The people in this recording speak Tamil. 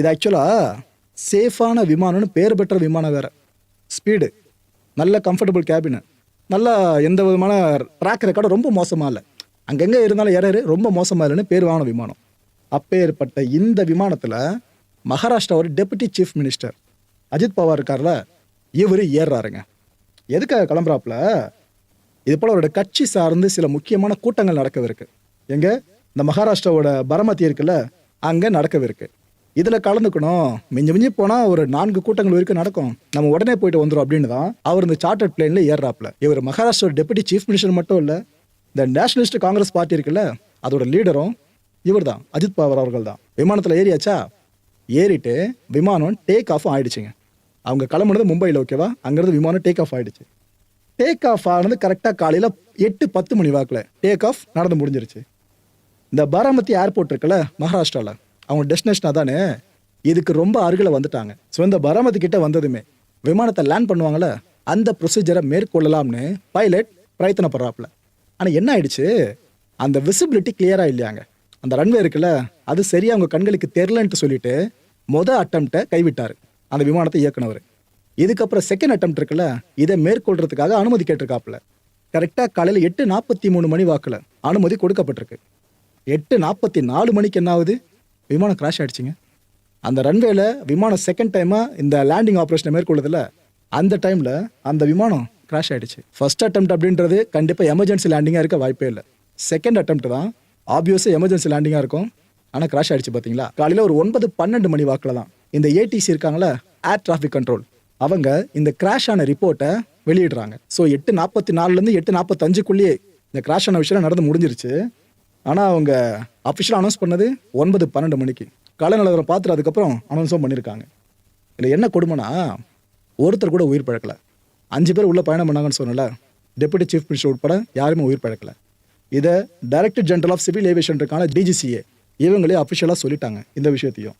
இது ஆக்சுவலாக சேஃபான விமானம்னு பேர் பெற்ற விமானம் வேறு. ஸ்பீடு, நல்ல கம்ஃபர்டபுள் கேபின், நல்லா எந்த விதமான ட்ராக் ரெக்கார்டும் ரொம்ப மோசமாக இல்லை, அங்கங்கே இருந்தாலும் ஏறாரு ரொம்ப மோசமாக இல்லைன்னு பேர் வாங்கின விமானம். அப்பேற்பட்ட இந்த விமானத்தில் மகாராஷ்டிராவோட deputy chief minister Ajit Pawar இருக்கார்ல, இவர் ஏறுறாருங்க. எதுக்காக கிளம்புறாப்புல? இது போல் அவரோட கட்சி சார்ந்து சில முக்கியமான கூட்டங்கள் நடக்கவிருக்கு. எங்கே? இந்த மகாராஷ்டிராவோட பரமத்தி இருக்குல்ல, அங்கே நடக்கவிருக்கு. இதில் கலந்துக்கணும். மிஞ்சி மிஞ்சி போனால் ஒரு 4 கூட்டங்கள் வரைக்கும் நடக்கும், நம்ம உடனே போயிட்டு வந்துடும் அப்படின்னு தான் அவர் இந்த சார்ட்டர்ட் பிளேனில் ஏறுறாப்புல. இவர் மகாராஷ்டிராவோட டெபுட்டி சீஃப் மினிஸ்டர் மட்டும் இல்லை, இந்த நேஷனலிஸ்ட் காங்கிரஸ் பார்ட்டி இருக்குல்ல, அதோட லீடரும் இவர் தான், அஜித் பவார் அவர்கள் தான். விமானத்தில் ஏறியாச்சா? ஏறிட்டு விமானம் டேக் ஆஃப் ஆகிடுச்சிங்க. அவங்க கிளம்புனது மும்பையில், ஓகேவா? அங்கேருந்து விமானம் டேக் ஆஃப் ஆகிடுச்சு. டேக் ஆஃப் ஆனது கரெக்டாக காலையில் 8-10 மணி வாக்கில் டேக் ஆஃப் நடந்து முடிஞ்சிருச்சு. இந்த பாராமதி ஏர்போர்ட் இருக்குல்ல மகாராஷ்டிராவில், அவங்க டெஸ்டினேஷனாக தானே, இதுக்கு ரொம்ப அருகில் வந்துட்டாங்க. ஸோ இந்த பாராமதி கிட்ட வந்ததுமே விமானத்தை லேண்ட் பண்ணுவாங்கள்ல, அந்த ப்ரொசீஜரை மேற்கொள்ளலாம்னு பைலட் பிரயத்தனப்படுறாப்புல. ஆனால் என்ன ஆயிடுச்சு, அந்த விசிபிலிட்டி கிளியராக இல்லையாங்க. அந்த ரன்வே இருக்குல்ல, அது சரியாக அவங்க கண்களுக்கு தெரிலன்ட்டு சொல்லிட்டு அட்டம்ப்டை கைவிட்டார் அந்த விமானத்தை இயக்குனவர். இதுக்கப்புறம் செகண்ட் அட்டம்ப்ட் இருக்குல்ல, இதை மேற்கொள்றதுக்காக அனுமதி கேட்டிருக்காப்புல. கரெக்டாக காலையில் 8:43 மணி வாக்கில் அனுமதி கொடுக்கப்பட்டிருக்கு. 8:44 மணிக்கு என்ன ஆகுது, விமானம் கிராஷ் ஆகிடுச்சிங்க. அந்த ரன்வேல விமானம் செகண்ட் டைமாக இந்த லேண்டிங் ஆப்ரேஷனை மேற்கொள்ளுதில்ல, அந்த டைமில் அந்த விமானம் கிராஷ் ஆகிடுச்சு. ஃபர்ஸ்ட் அட்டம்ப்ட் அப்படின்றது கண்டிப்பாக எமர்ஜென்சி லேண்டிங்காக இருக்க வாய்ப்பே இல்லை. செகண்ட் அட்டம்ப்ட் தான் ஆப்வியஸாக எமர்ஜென்சி லேண்டிங்காக இருக்கும், ஆனால் கிராஷ் ஆகிடுச்சு. பார்த்தீங்களா? காலையில் ஒரு 9-12 மணி வாக்கில் தான் இந்த ஏடிசி இருக்காங்களே, ஏர் டிராஃபிக் கண்ட்ரோல், அவங்க இந்த கிராஷ் ஆன ரிப்போர்ட்டை வெளியிடுறாங்க. ஸோ 8:44 8:45 இந்த கிராஷ் ஆன விஷயம் நடந்து முடிஞ்சிருச்சு. ஆனால் அவங்க அஃபிஷியலாக அனௌன்ஸ் பண்ணது 9-12 மணிக்கு. காலை நிலவரம் பார்த்துட்டு அதுக்கப்புறம் அனௌன்ஸும் பண்ணியிருக்காங்க. இதில் என்ன கொடுமைனா, ஒருத்தர் கூட உயிர் பழக்கலை. 5 பேர் உள்ள பயணம் பண்ணாங்கன்னு சொன்னல, டெபுட்டி சீஃப் மினிஸ்டர் உட்பட யாருமே உயிர் பழக்கலை. இதை director general of civil aviation இருக்கான டிஜிசிஏ இவங்களே அஃபிஷியலாக சொல்லிட்டாங்க இந்த விஷயத்தையும்.